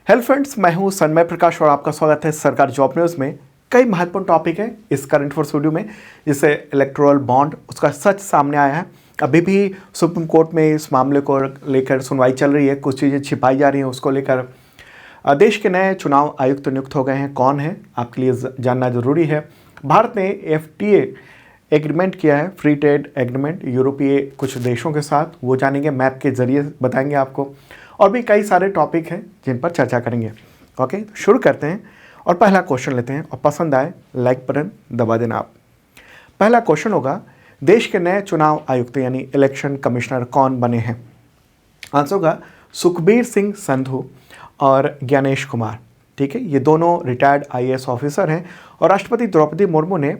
Hello friends, मैं हूं सन्मय प्रकाश और आपका स्वागत है सरकारी जॉब न्यूज़ में। कई महत्वपूर्ण टॉपिक है इस करंट अफेयर्स वीडियो में, जैसे इलेक्टोरल बॉन्ड, उसका सच सामने आया है। अभी भी सुप्रीम कोर्ट में इस मामले को लेकर सुनवाई चल रही है, कुछ चीज़ें छिपाई जा रही हैं उसको लेकर। देश के नए चुनाव आयुक्त नियुक्त हो गए हैं, कौन है आपके लिए जानना जरूरी है। भारत ने FTA एग्रीमेंट किया है, फ्री ट्रेड एग्रीमेंट यूरोपीय कुछ देशों के साथ, वो जानेंगे, मैप के जरिए बताएंगे आपको। और भी कई सारे टॉपिक हैं जिन पर चर्चा करेंगे। ओके, तो शुरू करते हैं और पहला क्वेश्चन लेते हैं, और पसंद आए लाइक बटन दबा देना आप। पहला क्वेश्चन होगा, देश के नए चुनाव आयुक्त यानी इलेक्शन कमिश्नर कौन बने हैं? आंसर होगा सुखबीर सिंह संधू और ज्ञानेश कुमार। ठीक है, ये दोनों रिटायर्ड IAS ऑफिसर हैं और राष्ट्रपति द्रौपदी मुर्मू ने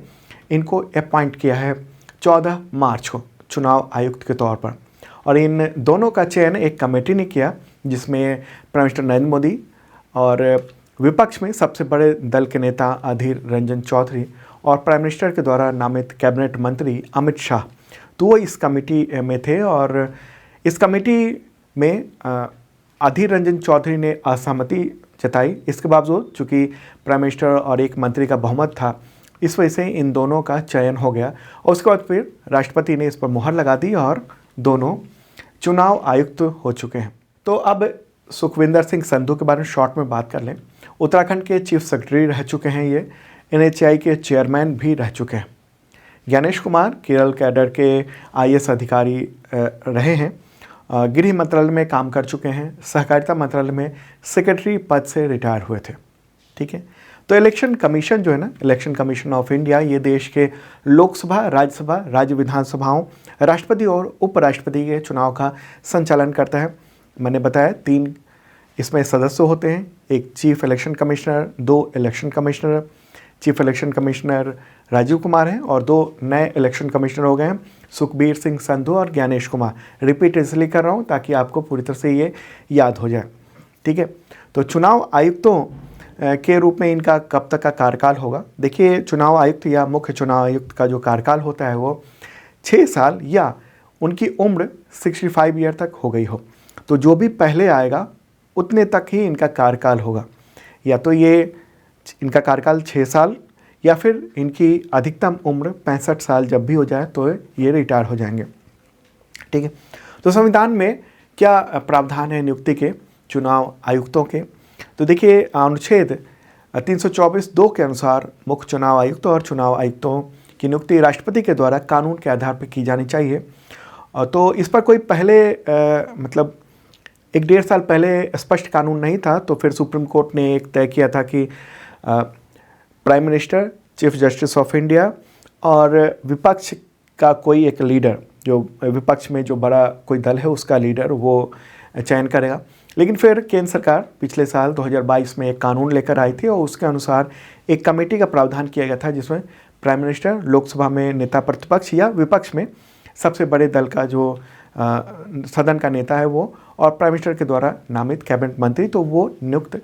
इनको अपॉइंट किया है 14 मार्च को चुनाव आयुक्त के तौर पर। और इन दोनों का चयन एक कमेटी ने किया, जिसमें प्राइम मिनिस्टर नरेंद्र मोदी और विपक्ष में सबसे बड़े दल के नेता अधीर रंजन चौधरी और प्राइम मिनिस्टर के द्वारा नामित कैबिनेट मंत्री अमित शाह, तो वो इस कमेटी में थे। और इस कमेटी में अधीर रंजन चौधरी ने असहमति जताई। इसके बावजूद चूँकि प्राइम मिनिस्टर और एक मंत्री का बहुमत था, इस वजह से इन दोनों का चयन हो गया। और उसके बाद फिर राष्ट्रपति ने इस पर मुहर लगा दी और दोनों चुनाव आयुक्त हो चुके हैं। तो अब सुखविंदर सिंह संधू के बारे में शॉर्ट में बात कर लें। उत्तराखंड के चीफ सेक्रेटरी रह चुके हैं, ये NHAI के चेयरमैन भी रह चुके हैं। ज्ञानेश कुमार केरल कैडर के IAS अधिकारी रहे हैं, गृह मंत्रालय में काम कर चुके हैं, सहकारिता मंत्रालय में सेक्रेटरी पद से रिटायर हुए थे। ठीक है, तो इलेक्शन कमीशन जो है ना, इलेक्शन कमीशन ऑफ इंडिया, ये देश के लोकसभा, राज्यसभा, राज्य विधानसभाओं, राष्ट्रपति और उपराष्ट्रपति के चुनाव का संचालन करता है। मैंने बताया 3 इसमें सदस्य होते हैं, एक chief election commissioner, 2 election commissioner. Chief election commissioner Rajiv Kumar हैं और 2 नए इलेक्शन कमिश्नर हो गए हैं, सुखबीर सिंह संधू और ज्ञानेश कुमार। रिपीट इसलिए कर रहा हूँ ताकि आपको पूरी तरह से ये याद हो जाए। ठीक है, तो चुनाव आयुक्तों के रूप में इनका कब तक का कार्यकाल होगा? देखिए, चुनाव आयुक्त या मुख्य चुनाव आयुक्त का जो कार्यकाल होता है वो 6 साल या उनकी उम्र 65 ईयर तक हो गई हो, तो जो भी पहले आएगा उतने तक ही इनका कार्यकाल होगा। या तो ये इनका कार्यकाल 6 साल या फिर इनकी अधिकतम उम्र 65 साल जब भी हो जाए तो ये रिटायर हो जाएंगे। ठीक है, तो संविधान में क्या प्रावधान है नियुक्ति के चुनाव आयुक्तों के? तो देखिए, अनुच्छेद 324(2) के अनुसार मुख्य चुनाव आयुक्त और चुनाव आयुक्तों की नियुक्ति राष्ट्रपति के द्वारा कानून के आधार पर की जानी चाहिए। तो इस पर कोई पहले मतलब 1-1.5 साल पहले स्पष्ट कानून नहीं था, तो फिर सुप्रीम कोर्ट ने एक तय किया था कि prime minister, chief justice of India और विपक्ष का कोई एक लीडर, जो विपक्ष में जो बड़ा कोई दल है उसका लीडर, वो चयन करेगा। लेकिन फिर केंद्र सरकार पिछले साल 2022 में एक कानून लेकर आई थी और उसके अनुसार एक कमेटी का प्रावधान किया गया था, जिसमें प्राइम मिनिस्टर, लोकसभा में नेता प्रतिपक्ष या विपक्ष में सबसे बड़े दल का जो सदन का नेता है वो, और प्राइम मिनिस्टर के द्वारा नामित कैबिनेट मंत्री, तो वो नियुक्त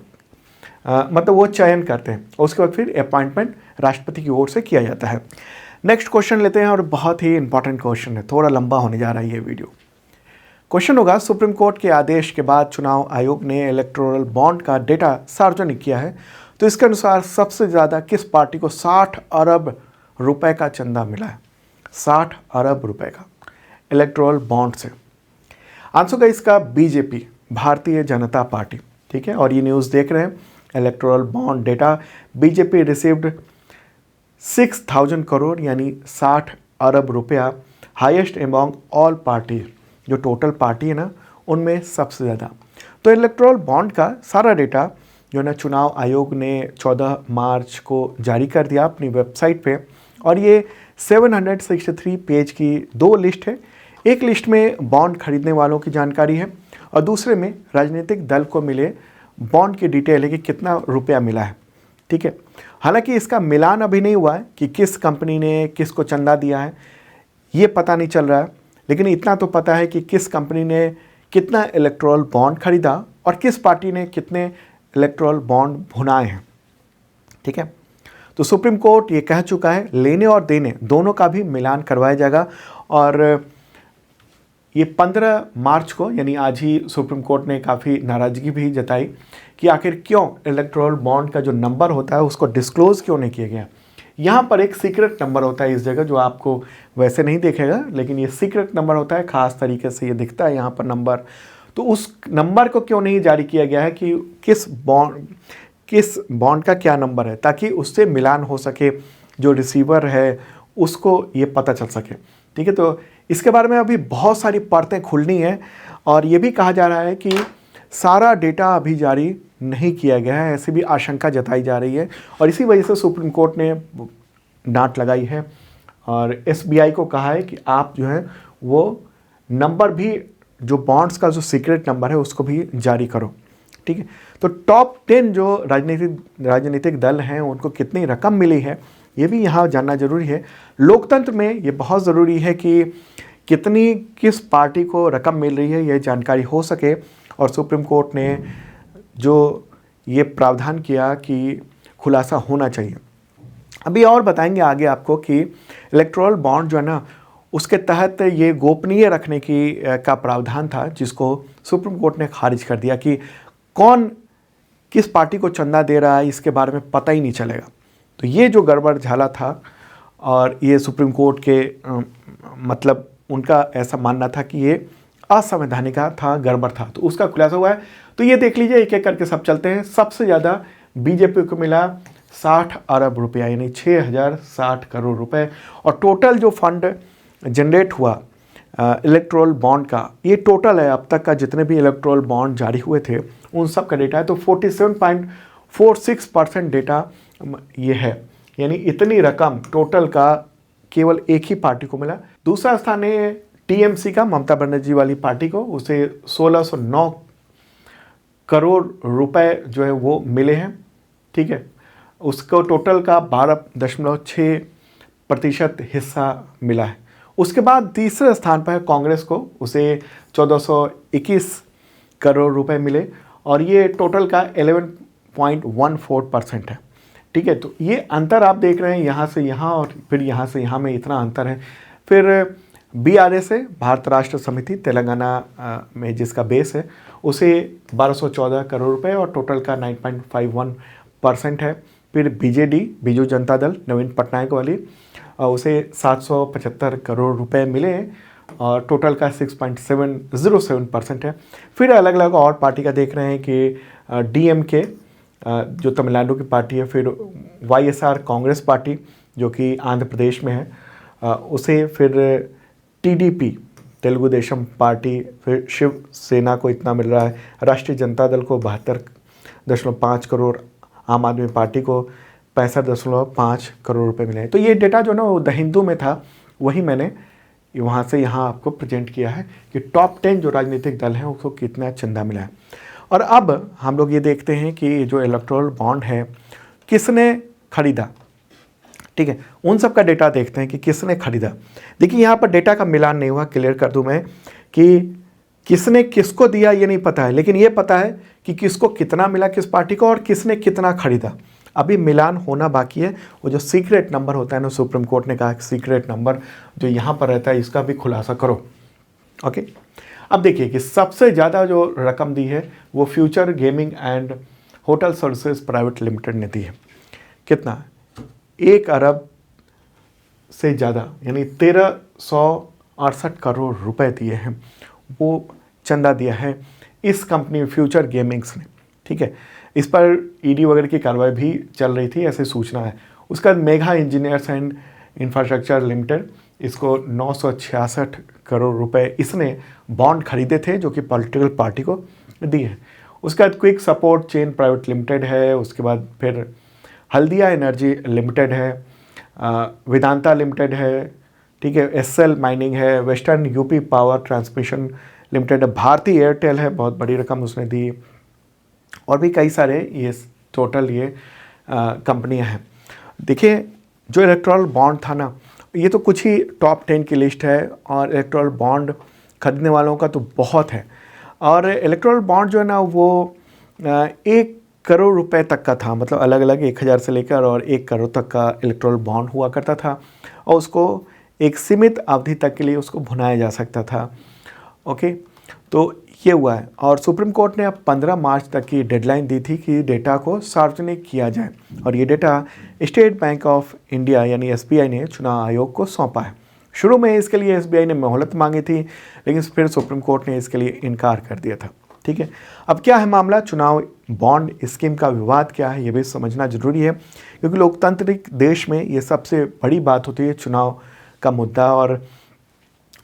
मतलब वो चयन करते हैं। और उसके बाद फिर अपॉइंटमेंट राष्ट्रपति की ओर से किया जाता है। नेक्स्ट क्वेश्चन लेते हैं, और बहुत ही इंपॉर्टेंट क्वेश्चन है, थोड़ा लंबा होने जा रहा है ये वीडियो। क्वेश्चन होगा, सुप्रीम कोर्ट के आदेश के बाद चुनाव आयोग ने इलेक्टोरल बॉन्ड का डेटा सार्वजनिक किया है, तो इसके अनुसार सबसे ज़्यादा किस पार्टी को 60 अरब रुपए का चंदा मिला है? 60 अरब रुपए का इलेक्टोरल बॉन्ड से। आंसर होगा इसका BJP, भारतीय जनता पार्टी। ठीक है, और ये न्यूज़ देख रहे हैं, electoral bond data, BJP received 6000 crore यानी 60 अरब रुपया, हाईएस्ट एमॉन्ग ऑल पार्टी, जो टोटल पार्टी है ना उनमें सबसे ज़्यादा। तो इलेक्टोरल बॉन्ड का सारा डेटा जो ना चुनाव आयोग ने 14 मार्च को जारी कर दिया अपनी वेबसाइट पे, और ये 763 पेज की 2 लिस्ट है। एक लिस्ट में बॉन्ड खरीदने वालों की जानकारी है और दूसरे में राजनीतिक दल को मिले बॉन्ड की डिटेल है कि कितना रुपया मिला है। ठीक है, हालांकि इसका मिलान अभी नहीं हुआ है कि किस कंपनी ने किसको चंदा दिया है, ये पता नहीं चल रहा है, लेकिन इतना तो पता है कि किस कंपनी ने कितना इलेक्टोरल बॉन्ड खरीदा और किस पार्टी ने कितने इलेक्टोरल बॉन्ड भुनाए हैं। ठीक है, तो सुप्रीम कोर्ट ये कह चुका है लेने और देने दोनों का भी मिलान करवाया जाएगा, और ये 15 मार्च को यानी आज ही सुप्रीम कोर्ट ने काफ़ी नाराज़गी भी जताई कि आखिर क्यों इलेक्टोरल बॉन्ड का जो नंबर होता है उसको डिस्क्लोज़ क्यों नहीं किया गया। यहाँ पर एक सीक्रेट नंबर होता है इस जगह, जो आपको वैसे नहीं देखेगा, लेकिन ये सीक्रेट नंबर होता है, ख़ास तरीके से ये दिखता है यहाँ पर नंबर। तो उस नंबर को क्यों नहीं जारी किया गया है कि किस बॉन्ड का क्या नंबर है, ताकि उससे मिलान हो सके, जो रिसीवर है उसको ये पता चल सके। ठीक है, तो इसके बारे में अभी बहुत सारी परतें खुलनी है और ये भी कहा जा रहा है कि सारा डेटा अभी जारी नहीं किया गया है, ऐसी भी आशंका जताई जा रही है। और इसी वजह से सुप्रीम कोर्ट ने डांट लगाई है और एसबीआई को कहा है कि आप जो है वो नंबर भी, जो बॉन्ड्स का जो सीक्रेट नंबर है उसको भी जारी करो। ठीक है, तो टॉप 10 जो राजनीतिक दल हैं उनको कितनी रकम मिली है ये भी यहाँ जानना जरूरी है। लोकतंत्र में ये बहुत ज़रूरी है कि किस पार्टी को रकम मिल रही है, यह जानकारी हो सके। और सुप्रीम कोर्ट ने जो ये प्रावधान किया कि खुलासा होना चाहिए। अभी और बताएंगे आगे आपको कि इलेक्टोरल बॉन्ड जो है ना, उसके तहत ये गोपनीय रखने का प्रावधान था, जिसको सुप्रीम कोर्ट ने खारिज कर दिया कि कौन किस पार्टी को चंदा दे रहा है इसके बारे में पता ही नहीं चलेगा। तो ये जो गड़बड़ झाला था और ये सुप्रीम कोर्ट के मतलब उनका ऐसा मानना था कि ये असंवैधानिक था, गड़बड़ था, तो उसका खुलासा हुआ है। तो ये देख लीजिए, एक एक करके सब चलते हैं। सबसे ज़्यादा बीजेपी को मिला 60 अरब रुपया, यानी 6060 करोड़ रुपए। और टोटल जो फंड जनरेट हुआ इलेक्टोरल बॉन्ड का, ये टोटल है अब तक का जितने भी इलेक्टोरल बॉन्ड जारी हुए थे उन सब का डेटा है। तो 47.46% डेटा ये है, यानी इतनी रकम टोटल का केवल एक ही पार्टी को मिला। दूसरा स्थान है टीएमसी का, ममता बनर्जी वाली पार्टी को, उसे 1609 करोड़ रुपए जो है वो मिले हैं। ठीक है, उसको टोटल का 12.6% हिस्सा मिला है। उसके बाद तीसरे स्थान पर है कांग्रेस को, उसे 1421 करोड़ रुपए मिले और ये टोटल का 11.14% है। ठीक है, तो ये अंतर आप देख रहे हैं, यहाँ से यहाँ और फिर यहाँ से यहाँ में इतना अंतर है। फिर बीआरएस है, भारत राष्ट्र समिति तेलंगाना में जिसका बेस है, उसे 1214 करोड़ रुपए और टोटल का 9.51% है। फिर बीजेडी, बीजू जनता दल, नवीन पटनायक वाली, उसे 775 करोड़ रुपए मिले और टोटल का 6.707% है। फिर अलग अलग और पार्टी का देख रहे हैं कि डीएमके जो तमिलनाडु की पार्टी है, फिर वाईएसआर कांग्रेस पार्टी जो कि आंध्र प्रदेश में है, उसे फिर टीडीपी तेलुगु देशम पार्टी, फिर शिवसेना को इतना मिल रहा है, राष्ट्रीय जनता दल को 72.5 करोड़, आम आदमी पार्टी को 65.5 करोड़ रुपए मिले हैं। तो ये डेटा जो ना वो द हिंदू में था, वही मैंने वहाँ से यहाँ आपको प्रेजेंट किया है कि टॉप 10 जो राजनीतिक दल हैं उसको कितना चंदा मिला है। और अब हम लोग ये देखते हैं कि जो इलेक्टोरल बॉन्ड है किसने खरीदा। ठीक है, उन सब का डेटा देखते हैं कि किसने खरीदा। देखिए यहाँ पर डेटा का मिलान नहीं हुआ, क्लियर कर दूं मैं कि किसने किसको दिया ये नहीं पता है, लेकिन ये पता है कि किसको कितना मिला, किस पार्टी को, और किसने कितना खरीदा। अभी मिलान होना बाकी है। वो जो सीक्रेट नंबर होता है ना, सुप्रीम कोर्ट ने कहा सीक्रेट नंबर जो यहाँ पर रहता है इसका भी खुलासा करो। ओके, अब देखिए कि सबसे ज़्यादा जो रकम दी है वो future gaming and hotel services private limited ने दी है। कितना? 1 अरब से ज़्यादा, यानी 1368 करोड़ रुपए दिए हैं, वो चंदा दिया है इस कंपनी फ्यूचर गेमिंग्स ने। ठीक है, इस पर ईडी वगैरह की कार्रवाई भी चल रही थी, ऐसी सूचना है। उसका mega engineers and infrastructure limited, इसको 966 करोड़ रुपए इसने बॉन्ड खरीदे थे जो कि पॉलिटिकल पार्टी को दिए हैं। उसके बाद quick support chain private limited है, उसके बाद फिर हल्दिया एनर्जी लिमिटेड है, वेदांता लिमिटेड है, ठीक है, एसएल माइनिंग है, western UP power transmission limited है, भारती एयरटेल है, बहुत बड़ी रकम उसने दी, और भी कई सारे ये टोटल ये कंपनियां हैं। देखिए जो इलेक्टोरल बॉन्ड था ना, ये तो कुछ ही टॉप 10 की लिस्ट है और इलेक्टोरल बॉन्ड खरीदने वालों का तो बहुत है। और इलेक्टोरल बॉन्ड जो है ना वो 1 करोड़ रुपए तक का था, मतलब अलग अलग 1000 से लेकर और 1 करोड़ तक का इलेक्टोरल बॉन्ड हुआ करता था और उसको एक सीमित अवधि तक के लिए उसको भुनाया जा सकता था। ओके, तो ये हुआ है और सुप्रीम कोर्ट ने अब 15 मार्च तक की डेडलाइन दी थी कि डेटा को सार्वजनिक किया जाए और ये data state bank of India यानी एसबीआई ने चुनाव आयोग को सौंपा है। शुरू में इसके लिए एसबीआई ने मोहलत मांगी थी, लेकिन फिर सुप्रीम कोर्ट ने इसके लिए इनकार कर दिया था। ठीक है, अब क्या है मामला, चुनाव बॉन्ड स्कीम का विवाद क्या है ये भी समझना जरूरी है, क्योंकि लोकतांत्रिक देश में ये सबसे बड़ी बात होती है चुनाव का मुद्दा, और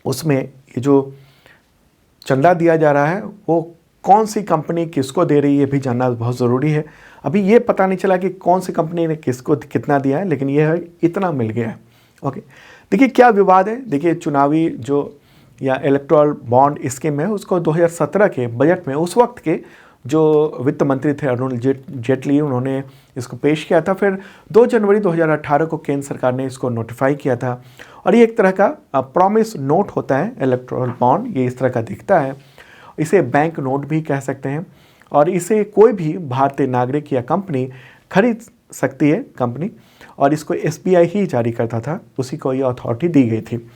उसमें ये जो चंदा दिया जा रहा है वो कौन सी कंपनी किसको दे रही है ये भी जानना बहुत ज़रूरी है। अभी ये पता नहीं चला कि कौन सी कंपनी ने किसको कितना दिया है, लेकिन ये है इतना मिल गया है। ओके, देखिए क्या विवाद है। देखिए चुनावी जो या इलेक्टोरल बॉन्ड स्कीम है उसको 2017 के बजट में उस वक्त के जो वित्त मंत्री थे अरुण जेटली, उन्होंने इसको पेश किया था। फिर 2 जनवरी 2018 को केंद्र सरकार ने इसको नोटिफाई किया था और ये एक तरह का प्रॉमिस नोट होता है इलेक्टोरल बॉन्ड, ये इस तरह का दिखता है। इसे बैंक नोट भी कह सकते हैं और इसे कोई भी भारतीय नागरिक या कंपनी खरीद सकती है कंपनी, और इसको एसबीआई ही जारी करता था, उसी को ये अथॉरिटी दी गई थी।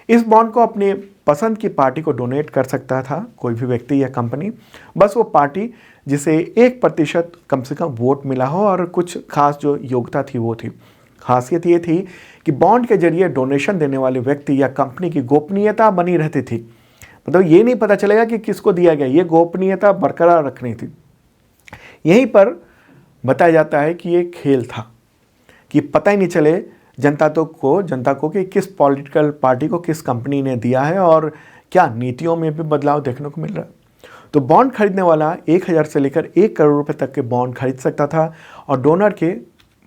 इस बॉन्ड को अपने पसंद की पार्टी को डोनेट कर सकता था कोई भी व्यक्ति या कंपनी, बस वो पार्टी जिसे 1% कम से कम वोट मिला हो और कुछ खास जो योग्यता थी वो थी। खासियत ये थी कि बॉन्ड के जरिए डोनेशन देने वाले व्यक्ति या कंपनी की गोपनीयता बनी रहती थी, मतलब ये नहीं पता चलेगा कि किसको दिया गया, ये गोपनीयता बरकरार रखनी थी। यहीं पर बताया जाता है कि ये खेल था कि पता ही नहीं चले जनता को कि किस पॉलिटिकल पार्टी को किस कंपनी ने दिया है और क्या नीतियों में भी बदलाव देखने को मिल रहा है। तो बॉन्ड खरीदने वाला 1000 से लेकर 1 करोड़ रुपए तक के बॉन्ड खरीद सकता था और डोनर के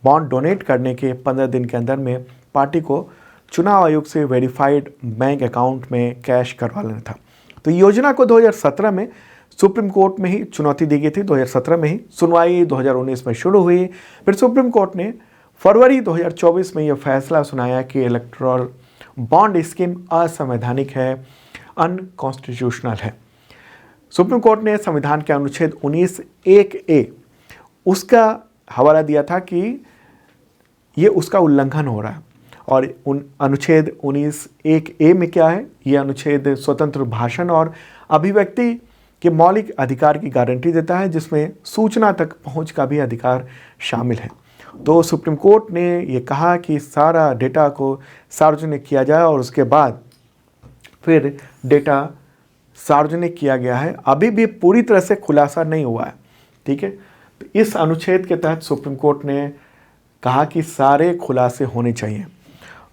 बॉन्ड डोनेट करने के 15 दिन के अंदर में पार्टी को चुनाव आयोग से वेरीफाइड बैंक अकाउंट में कैश करवा लेना था। तो योजना को 2017 में सुप्रीम कोर्ट में ही चुनौती दी गई थी। 2017 में ही सुनवाई 2019 में शुरू हुई, फिर सुप्रीम कोर्ट ने फरवरी 2024 में यह फैसला सुनाया कि इलेक्टोरल बॉन्ड स्कीम असंवैधानिक है, अनकॉन्स्टिट्यूशनल है। सुप्रीम कोर्ट ने संविधान के अनुच्छेद 19(1)(a) उसका हवाला दिया था कि ये उसका उल्लंघन हो रहा है, और अनुच्छेद 19(1)(a) में क्या है, ये अनुच्छेद स्वतंत्र भाषण और अभिव्यक्ति के मौलिक अधिकार की गारंटी देता है, जिसमें सूचना तक पहुंच का भी अधिकार शामिल है। तो सुप्रीम कोर्ट ने ये कहा कि सारा डेटा को सार्वजनिक किया जाए और उसके बाद फिर डेटा सार्वजनिक किया गया है, अभी भी पूरी तरह से खुलासा नहीं हुआ है। ठीक है, तो इस अनुच्छेद के तहत सुप्रीम कोर्ट ने कहा कि सारे खुलासे होने चाहिए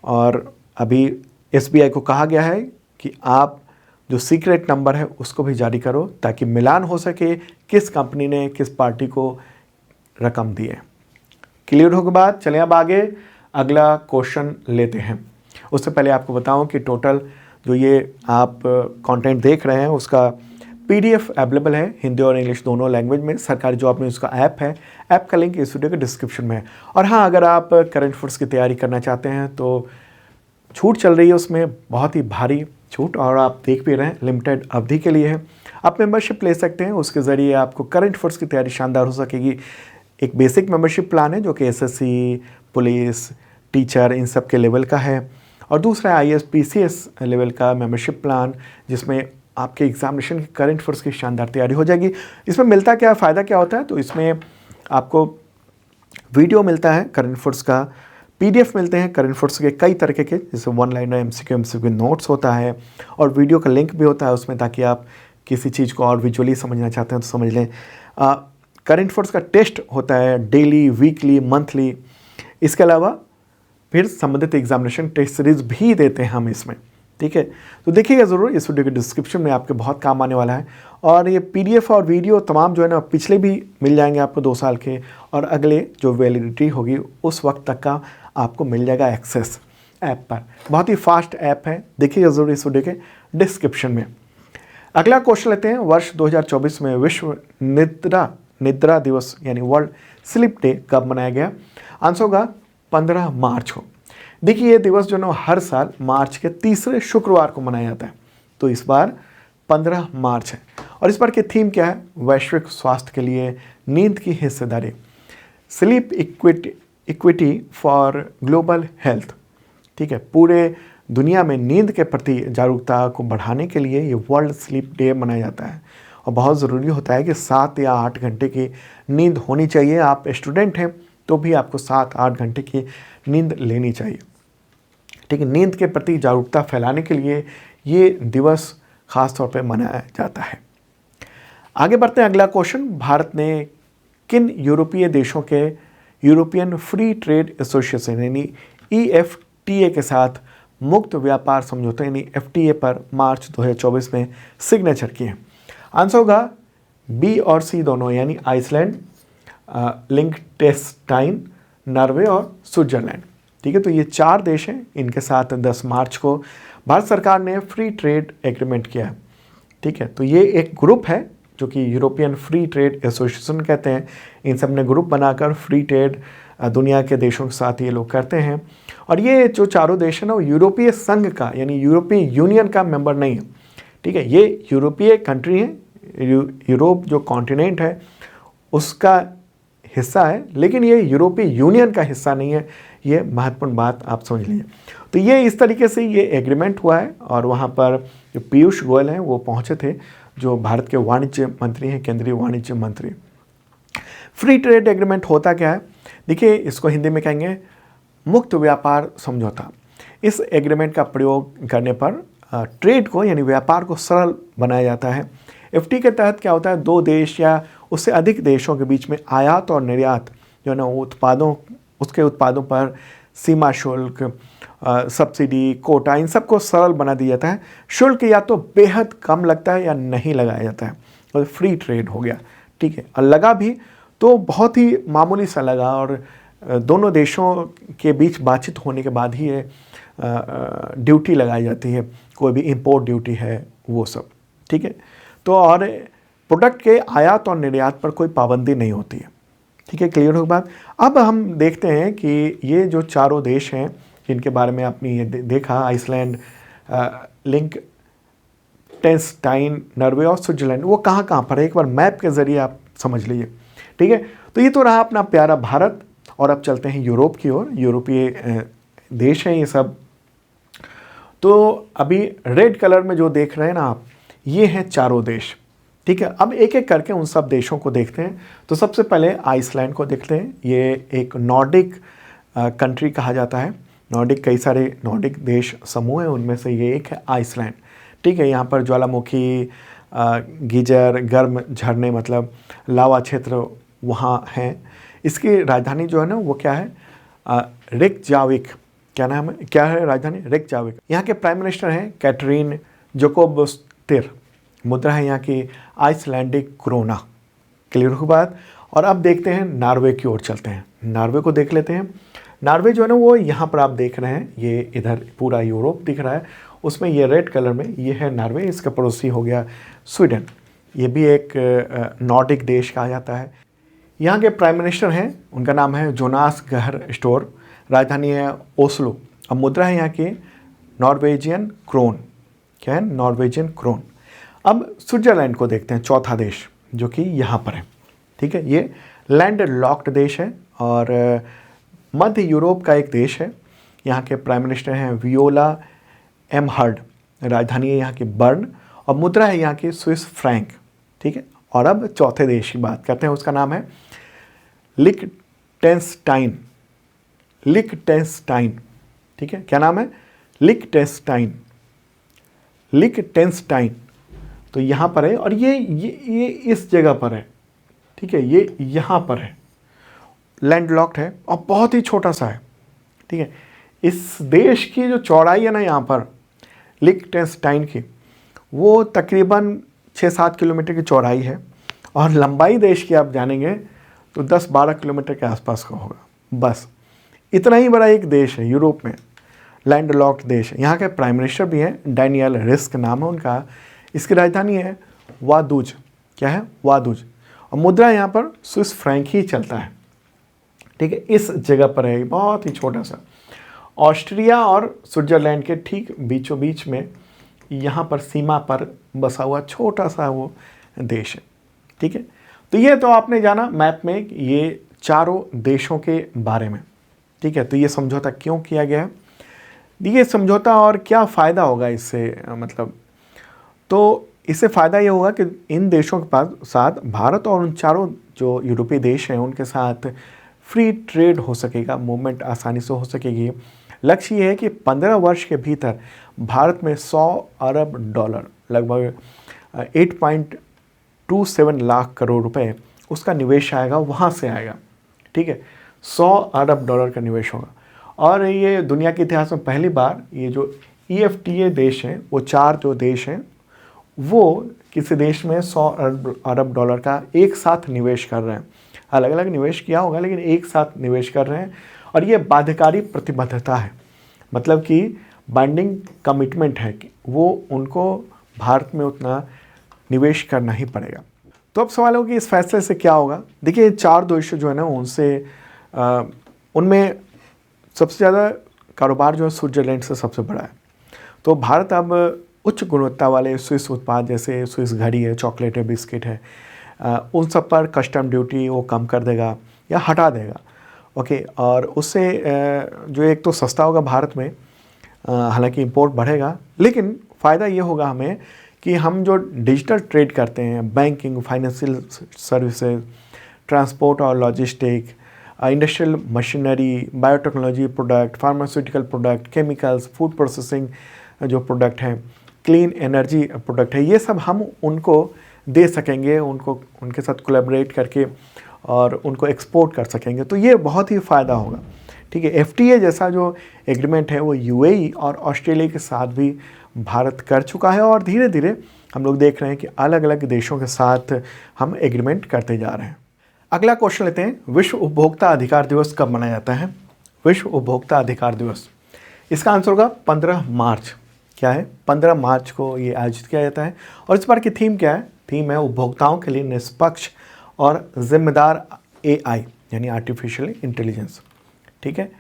और अभी एसबीआई को कहा गया है कि आप जो सीक्रेट नंबर है उसको भी जारी करो ताकि मिलान हो सके किस कंपनी ने किस पार्टी को रकम दी है। क्लियर हो गया बात। चलें अब आगे अगला क्वेश्चन लेते हैं। उससे पहले आपको बताऊं कि टोटल जो ये आप कंटेंट देख रहे हैं उसका पीडीएफ अवेलेबल है हिंदी और इंग्लिश दोनों लैंग्वेज में। सरकारी जॉब न्यूज़ का ऐप है, ऐप का लिंक इस वीडियो के डिस्क्रिप्शन में है। और हाँ, अगर आप करंट अफेयर्स की तैयारी करना चाहते हैं तो छूट चल रही है, उसमें बहुत ही भारी छूट, और आप देख भी रहे हैं लिमिटेड अवधि के लिए है। आप मेंबरशिप ले सकते हैं, उसके ज़रिए आपको करंट अफेयर्स की तैयारी शानदार हो सकेगी। एक बेसिक मेंबरशिप प्लान है जो कि एसएससी, पुलिस, टीचर इन सब के लेवल का है, और दूसरा आईएएस पीसीएस लेवल का मेंबरशिप प्लान जिसमें आपके एग्जामिनेशन की करंट अफेयर्स की शानदार तैयारी हो जाएगी। इसमें मिलता क्या, फ़ायदा क्या होता है, तो इसमें आपको वीडियो मिलता है करंट अफेयर्स का, पीडीएफ मिलते हैं करंट अफेयर्स के कई तरीके के, जैसे 1 लाइनर एमसीक्यू नोट्स होता है, और वीडियो का लिंक भी होता है उसमें, ताकि आप किसी चीज़ को और विजुअली समझना चाहते हैं तो समझ लें। करंट अफेयर्स का टेस्ट होता है डेली, वीकली, मंथली। इसके अलावा फिर संबंधित एग्जामिनेशन टेस्ट सीरीज भी देते हैं हम इसमें। ठीक है, तो देखिएगा ज़रूर, इस वीडियो के डिस्क्रिप्शन में आपके बहुत काम आने वाला है। और ये पीडीएफ और वीडियो तमाम जो है ना, पिछले भी मिल जाएंगे आपको 2 साल के, और अगले जो वैलिडिटी होगी उस वक्त तक का आपको मिल जाएगा एक्सेस ऐप पर। बहुत ही फास्ट ऐप है, देखिएगा ज़रूर इस वीडियो के डिस्क्रिप्शन में। अगला क्वेश्चन लेते हैं। वर्ष 2024 में विश्व निद्रा दिवस यानी वर्ल्ड स्लीप डे कब मनाया गया? आंसर होगा 15 मार्च को। देखिए ये दिवस जो है हर साल मार्च के तीसरे शुक्रवार को मनाया जाता है, तो इस बार 15 मार्च है। और इस बार की थीम क्या है? वैश्विक स्वास्थ्य के लिए नींद की हिस्सेदारी, sleep equity for global health. ठीक है, पूरे दुनिया में नींद के प्रति जागरूकता को बढ़ाने के लिए ये वर्ल्ड स्लीप डे मनाया जाता है। और बहुत ज़रूरी होता है कि 7 या 8 घंटे की नींद होनी चाहिए। आप स्टूडेंट हैं तो भी आपको 7-8 घंटे की नींद लेनी चाहिए। ठीक है, नींद के प्रति जागरूकता फैलाने के लिए ये दिवस खास तौर पे मनाया जाता है। आगे बढ़ते हैं, अगला क्वेश्चन। भारत ने किन यूरोपीय देशों के यूरोपियन फ्री ट्रेड एसोसिएशन यानी EFTA के साथ मुक्त व्यापार समझौता यानी FTA पर मार्च 2024 में सिग्नेचर किए हैं? आंसर होगा बी और सी दोनों, यानी आइसलैंड, लिंक्टेनस्टाइन, नॉर्वे और स्विट्जरलैंड। ठीक है, तो ये 4 देश हैं, इनके साथ 10 मार्च को भारत सरकार ने फ्री ट्रेड एग्रीमेंट किया है। ठीक है, तो ये एक ग्रुप है जो कि यूरोपियन फ्री ट्रेड एसोसिएशन कहते हैं। इन सब ने ग्रुप बनाकर फ्री ट्रेड दुनिया के देशों के साथ ये लोग करते हैं। और ये जो चारों देश हैं ना, वो यूरोपीय संघ का यानी यूरोपीय यूनियन का मेंबर नहीं है। ठीक है, ये यूरोपीय कंट्री है, यूरोप जो कॉन्टिनेंट है उसका हिस्सा है, लेकिन ये यूरोपीय यूनियन का हिस्सा नहीं है। ये महत्वपूर्ण बात आप समझ लीजिए। तो ये इस तरीके से ये एग्रीमेंट हुआ है और वहाँ पर जो पीयूष गोयल हैं वो पहुँचे थे, जो भारत के वाणिज्य मंत्री हैं, केंद्रीय वाणिज्य मंत्री। फ्री ट्रेड एग्रीमेंट होता क्या है? देखिए, इसको हिंदी में कहेंगे मुक्त व्यापार समझौता। इस एग्रीमेंट का प्रयोग करने पर ट्रेड को यानी व्यापार को सरल बनाया जाता है। FTA के तहत क्या होता है, 2 देश या उससे अधिक देशों के बीच में आयात और निर्यात जो है ना, उसके उत्पादों पर सीमा शुल्क, सब्सिडी, कोटा, इन सबको सरल बना दिया जाता है। शुल्क या तो बेहद कम लगता है या नहीं लगाया जाता है, और फ्री ट्रेड हो गया। ठीक है, और लगा भी तो बहुत ही मामूली सा लगा, और दोनों देशों के बीच बातचीत होने के बाद ही ये ड्यूटी लगाई जाती है, कोई भी इंपोर्ट ड्यूटी है वो सब। ठीक है, तो और प्रोडक्ट के आयात और निर्यात पर कोई पाबंदी नहीं होती है। ठीक है, क्लियर हो बात। अब हम देखते हैं कि ये जो चारों देश हैं जिनके बारे में आपने ये देखा, आइसलैंड, लिंक्टेनस्टाइन, नॉर्वे और स्विट्जरलैंड, वो कहाँ कहाँ पर है, एक बार मैप के ज़रिए आप समझ लीजिए। ठीक है, तो ये तो रहा अपना प्यारा भारत, और अब चलते हैं यूरोप की ओर। यूरोपीय देश हैं ये सब। तो अभी रेड कलर में जो देख रहे हैं ना आप, ये हैं चारों देश। ठीक है, अब एक एक करके उन सब देशों को देखते हैं। तो सबसे पहले आइसलैंड को देखते हैं। ये एक नॉर्डिक कंट्री कहा जाता है। नॉर्डिक, कई सारे नॉर्डिक देश समूह हैं, उनमें से ये एक है आइसलैंड। ठीक है, यहाँ पर ज्वालामुखी, गीजर, गर्म झरने मतलब लावा क्षेत्र वहाँ हैं। इसकी राजधानी जो है ना वो क्या है, रेकजाविक। क्या नाम है, क्या है राजधानी? रेकजाविक। यहाँ के प्राइम मिनिस्टर हैं कैटरीन जोकोबस्तिर। मुद्रा है यहाँ की आइसलैंडिक क्रोना। क्लियर हो बात। और अब देखते हैं नॉर्वे की ओर चलते हैं, नॉर्वे को देख लेते हैं। नॉर्वे जो है ना वो यहाँ पर आप देख रहे हैं, ये इधर पूरा यूरोप दिख रहा है, उसमें ये रेड कलर में ये है नॉर्वे। इसका पड़ोसी हो गया स्वीडन। ये भी एक नॉर्डिक देश कहा जाता है। यहाँ के प्राइम मिनिस्टर हैं, उनका नाम है जोनास गहर स्टोर। राजधानी है ओस्लो। अब मुद्रा है यहाँ की नॉर्वेजियन क्रोन। क्या है? Norwegian crown. अब स्विट्जरलैंड को देखते हैं, चौथा देश जो कि यहाँ पर है। ठीक है, ये लैंड लॉक्ड देश है और मध्य यूरोप का एक देश है। यहाँ के प्राइम मिनिस्टर हैं वियोला एमहर्ड। राजधानी है यहाँ की बर्न और मुद्रा है यहाँ की स्विस फ्रैंक। ठीक है, और अब चौथे देश की बात करते हैं, उसका नाम है लिक्टेनस्टाइन। लिक्टेनस्टाइन। ठीक है, क्या नाम है? लिक्टेनस्टाइन। लिक्टेनस्टाइन तो यहाँ पर है और ये इस जगह पर है। ठीक है, ये यहाँ पर है, लैंड लॉक्ड है और बहुत ही छोटा सा है। ठीक है, इस देश की जो चौड़ाई है ना यहाँ पर लिक्टेनस्टाइन की, वो तकरीबन 6-7 किलोमीटर की चौड़ाई है और लंबाई देश की आप जानेंगे तो 10-12 किलोमीटर के आसपास का होगा। बस इतना ही बड़ा एक देश है यूरोप में, लैंड लॉक्ड देश है। यहाँ के प्राइम मिनिस्टर भी हैं, डैनियल रिस्क नाम है उनका। इसकी राजधानी है वादुज। क्या है? वादुज। और मुद्रा यहाँ पर स्विस फ्रैंक ही चलता है। ठीक है, इस जगह पर है, बहुत ही छोटा सा। ऑस्ट्रिया और स्विट्जरलैंड के ठीक बीचों बीच में यहाँ पर सीमा पर बसा हुआ छोटा सा वो देश है। ठीक है, तो ये तो आपने जाना मैप में ये चारों देशों के बारे में। ठीक है, तो ये समझौता क्यों किया गया है? देखिए समझौता और क्या फ़ायदा होगा इससे, मतलब तो इससे फ़ायदा ये होगा कि इन देशों के पास साथ भारत और उन चारों जो यूरोपीय देश हैं उनके साथ फ्री ट्रेड हो सकेगा, मूवमेंट आसानी से हो सकेगी। लक्ष्य ये है कि 15 वर्ष के भीतर भारत में 100 अरब डॉलर, लगभग 8.27 लाख करोड़ रुपए उसका निवेश आएगा, वहाँ से आएगा। ठीक है, 100 अरब डॉलर का निवेश होगा। और ये दुनिया के इतिहास में पहली बार ये जो EFTA देश हैं, वो 4 जो देश हैं, वो किसी देश में 100 अरब डॉलर का एक साथ निवेश कर रहे हैं। अलग अलग निवेश किया होगा लेकिन एक साथ निवेश कर रहे हैं। और ये बाध्यकारी प्रतिबद्धता है, मतलब कि बाइंडिंग कमिटमेंट है कि वो उनको भारत में उतना निवेश करना ही पड़ेगा। तो अब सवाल हो कि इस फैसले से क्या होगा। देखिए 4 देश जो है ना उनसे उनमें सबसे ज़्यादा कारोबार जो है स्विट्ज़रलैंड से सबसे बड़ा है। तो भारत अब उच्च गुणवत्ता वाले स्विस उत्पाद जैसे स्विस घड़ी है, चॉकलेट है, बिस्किट है, उन सब पर कस्टम ड्यूटी वो कम कर देगा या हटा देगा। ओके, और उससे जो एक तो सस्ता होगा भारत में, हालांकि इंपोर्ट बढ़ेगा, लेकिन फ़ायदा ये होगा हमें कि हम जो डिजिटल ट्रेड करते हैं, बैंकिंग, फाइनेंशियल सर्विसेज, ट्रांसपोर्ट और logistic, industrial machinery, biotechnology product, pharmaceutical product, chemicals, food processing जो प्रोडक्ट हैं, क्लीन एनर्जी प्रोडक्ट है, ये सब हम उनको दे सकेंगे, उनको उनके साथ कोलैबोरेट करके और उनको एक्सपोर्ट कर सकेंगे। तो ये बहुत ही फ़ायदा होगा। ठीक है, FTA जैसा जो एग्रीमेंट है वो UAE और ऑस्ट्रेलिया के साथ भी भारत कर चुका है और धीरे धीरे हम लोग देख रहे हैं कि अलग अलग देशों के साथ हम एग्रीमेंट करते जा रहे हैं। अगला क्वेश्चन लेते हैं, विश्व उपभोक्ता अधिकार दिवस कब मनाया जाता है? विश्व उपभोक्ता अधिकार दिवस, इसका आंसर होगा 15 मार्च। क्या है? 15 मार्च को ये आयोजित किया जाता है। और इस बार की थीम क्या है? थीम है उपभोक्ताओं के लिए निष्पक्ष और जिम्मेदार AI यानी आर्टिफिशियल इंटेलिजेंस। ठीक है,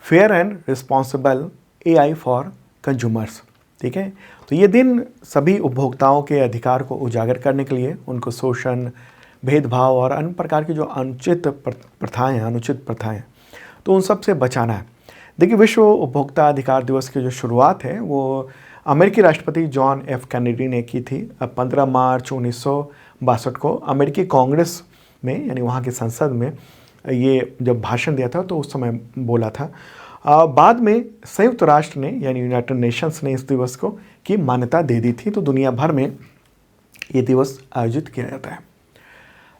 fair and responsible AI for consumers. ठीक है, तो ये दिन सभी उपभोक्ताओं के अधिकार को उजागर करने के लिए, उनको शोषण, भेदभाव और अन्य प्रकार की जो अनुचित प्रथाएं तो उन सब से बचाना है। देखिए विश्व उपभोक्ता अधिकार दिवस की जो शुरुआत है वो अमेरिकी राष्ट्रपति जॉन F कैनेडी ने की थी। 15 मार्च 1962 को अमेरिकी कांग्रेस में यानी वहाँ की संसद में ये जब भाषण दिया था तो उस समय बोला था। बाद में संयुक्त राष्ट्र ने यानी यूनाइटेड नेशंस ने इस दिवस को की मान्यता दे दी थी। तो दुनिया भर में ये दिवस आयोजित किया जाता है।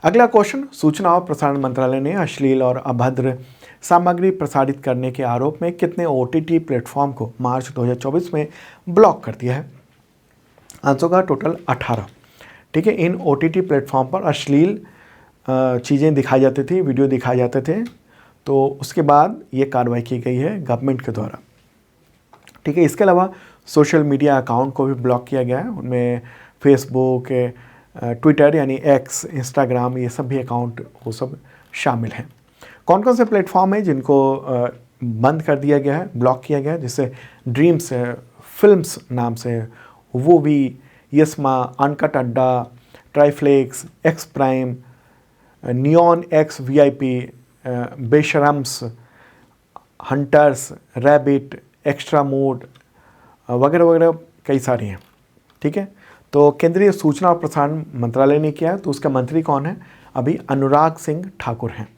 अगला क्वेश्चन, सूचना और प्रसारण मंत्रालय ने अश्लील और अभद्र सामग्री प्रसारित करने के आरोप में कितने OTT प्लेटफॉर्म को मार्च 2024 में ब्लॉक कर दिया है? आंसर होगा टोटल 18। ठीक है, इन OTT प्लेटफॉर्म पर अश्लील चीज़ें दिखाई जाती थी, वीडियो दिखाए जाते थे, तो उसके बाद ये कार्रवाई की गई है गवर्नमेंट के द्वारा। ठीक है, इसके अलावा सोशल मीडिया अकाउंट को भी ब्लॉक किया गया है। उनमें फेसबुक, ट्विटर यानी X, इंस्टाग्राम, ये सब भी अकाउंट वो सब शामिल हैं। कौन कौन से प्लेटफॉर्म हैं जिनको बंद कर दिया गया है, ब्लॉक किया गया है? जैसे ड्रीम्स फिल्म्स नाम से, वो भी, Yessma, uncut Adda, Triflicks, X prime, neon X VIP, Besharams, hunters, rabbit, extra mood वगैरह वगैरह कई सारी हैं। ठीक है, तो केंद्रीय सूचना और प्रसारण मंत्रालय ने किया है, तो उसका मंत्री कौन है? अभी अनुराग सिंह ठाकुर हैं।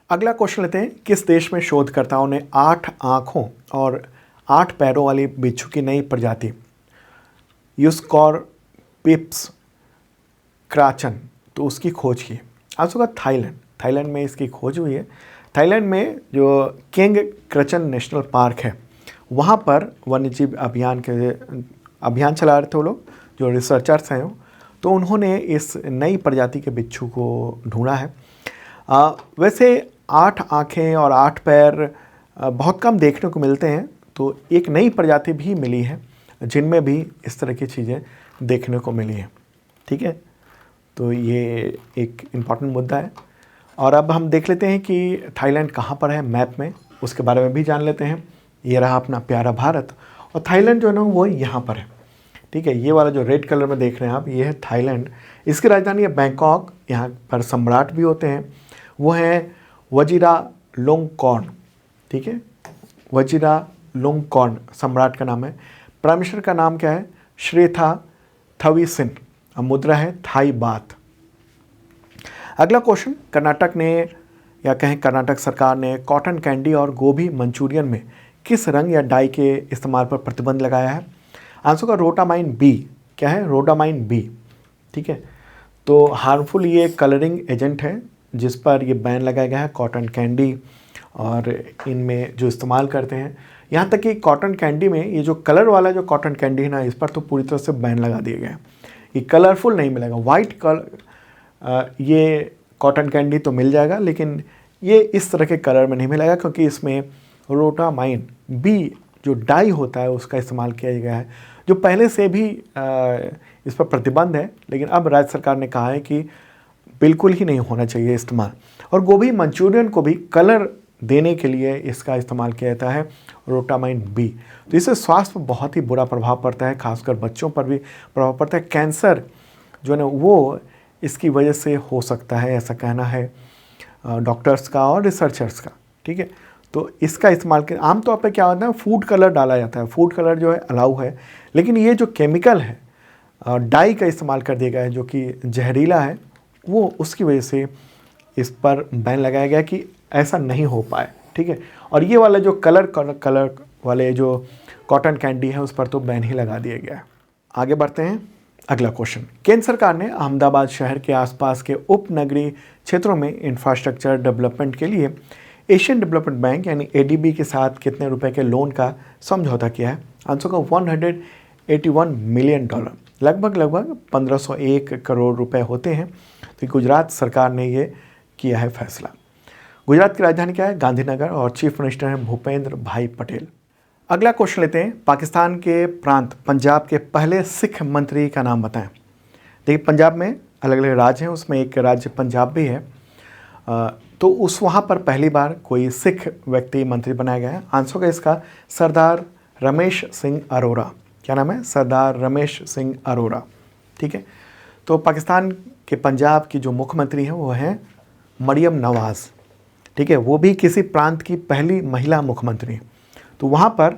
अगला क्वेश्चन लेते हैं, किस देश में शोधकर्ताओं ने 8 आँखों और 8 पैरों वाली बिच्छू की नई प्रजाति यूस्कॉर्पिस क्राचन तो उसकी खोज की? आंसर होगा थाईलैंड। थाईलैंड में इसकी खोज हुई है। थाईलैंड में जो केंग क्रचन नेशनल पार्क है वहाँ पर वन्यजीव अभियान चला रहे थे वो लोग, जो रिसर्चर्स हैं, तो उन्होंने इस नई प्रजाति के बिच्छू को ढूंढा है। वैसे 8 आँखें और 8 पैर बहुत कम देखने को मिलते हैं, तो एक नई प्रजाति भी मिली है जिनमें भी इस तरह की चीज़ें देखने को मिली हैं। ठीक है, तो ये एक इम्पॉर्टेंट मुद्दा है। और अब हम देख लेते हैं कि थाईलैंड कहाँ पर है मैप में, उसके बारे में भी जान लेते हैं। ये रहा अपना प्यारा भारत, और थाईलैंड जो है ना वो यहाँ पर है। ठीक है, ये वाला जो रेड कलर में देख रहे हैं आप, ये है थाईलैंड। इसकी राजधानी है बैंकॉक। यहाँ पर सम्राट भी होते हैं, वो हैं वजीरा लोंगकॉर्न। ठीक है, वजीरा लुंगकॉर्न सम्राट का नाम है। प्राइम मिनिस्टर का नाम क्या है? श्रीथा थविसिन। मुद्रा है थाई बात। अगला क्वेश्चन, कर्नाटक ने या कहें कर्नाटक सरकार ने कॉटन कैंडी और गोभी मंचूरियन में किस रंग या डाई के इस्तेमाल पर प्रतिबंध लगाया है? आंसर का रोटामाइन बी। क्या है? रोटामाइन बी। ठीक है, तो हार्मफुल ये कलरिंग एजेंट है जिस पर ये बैन लगाया गया है कॉटन कैंडी और इनमें जो इस्तेमाल करते हैं। यहाँ तक कि कॉटन कैंडी में ये जो कलर वाला जो कॉटन कैंडी है ना, इस पर तो पूरी तरह से बैन लगा दिया गया है। ये कलरफुल नहीं मिलेगा। वाइट कलर ये कॉटन कैंडी तो मिल जाएगा, लेकिन ये इस तरह के कलर में नहीं मिलेगा क्योंकि इसमें रोटामाइन बी जो डाई होता है उसका इस्तेमाल किया गया है, जो पहले से भी इस पर प्रतिबंध है, लेकिन अब राज्य सरकार ने कहा है कि बिल्कुल ही नहीं होना चाहिए इस्तेमाल। और गोभी मंचूरियन को भी कलर देने के लिए इसका इस्तेमाल किया जाता है रोटामाइन बी। तो इससे स्वास्थ्य पर बहुत ही बुरा प्रभाव पड़ता है, खासकर बच्चों पर भी प्रभाव पड़ता है। कैंसर जो है ना वो इसकी वजह से हो सकता है, ऐसा कहना है डॉक्टर्स का और रिसर्चर्स का। ठीक है, तो इसका इस्तेमाल के आमतौर पर क्या होता है, फूड कलर डाला जाता है। फूड कलर जो है अलाउ है, लेकिन ये जो केमिकल है डाई का इस्तेमाल कर दिया गया है जो कि जहरीला है, वो उसकी वजह से इस पर बैन लगाया गया कि ऐसा नहीं हो पाए। ठीक है, और ये वाला जो कलर वाले जो कॉटन कैंडी है उस पर तो बैन ही लगा दिया गया है। आगे बढ़ते हैं। अगला क्वेश्चन, केंद्र सरकार ने अहमदाबाद शहर के आसपास के उपनगरीय क्षेत्रों में इंफ्रास्ट्रक्चर डेवलपमेंट के लिए एशियन डेवलपमेंट बैंक यानी एडीबी के साथ कितने रुपए के लोन का समझौता किया है? आंसर का $181 मिलियन, लगभग 1501 करोड़ रुपए होते हैं। तो गुजरात सरकार ने ये किया है फैसला। गुजरात की राजधानी क्या है? गांधीनगर, और चीफ मिनिस्टर हैं भूपेंद्र भाई पटेल। अगला क्वेश्चन लेते हैं, पाकिस्तान के प्रांत पंजाब के पहले सिख मंत्री का नाम बताएं। देखिए, पंजाब में अलग अलग राज्य हैं, उसमें एक राज्य पंजाब भी है। तो वहाँ पर पहली बार कोई सिख व्यक्ति मंत्री बनाया गया है। आंसर का इसका सरदार रमेश सिंह अरोड़ा। क्या नाम है? सरदार रमेश सिंह अरोड़ा। ठीक है, तो पाकिस्तान के पंजाब की जो मुख्यमंत्री हैं वो हैं मरियम नवाज़। ठीक है, वो भी किसी प्रांत की पहली महिला मुख्यमंत्री। तो वहाँ पर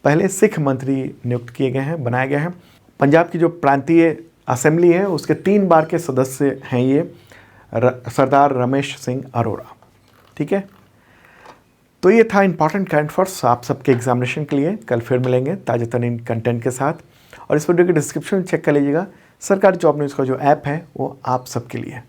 पहले सिख मंत्री नियुक्त किए गए हैं, बनाए गए हैं। पंजाब की जो प्रांतीय असेंबली है उसके 3 बार के सदस्य हैं ये सरदार रमेश सिंह अरोड़ा। ठीक है, तो ये था इंपॉर्टेंट करंट अफेयर्स आप सबके एग्जामिनेशन के लिए। कल फिर मिलेंगे ताज़ा तरीन कंटेंट के साथ, और इस वीडियो के डिस्क्रिप्शन चेक कर लीजिएगा। सरकारी जॉब न्यूज़ का जो ऐप है वो आप सबके लिए है।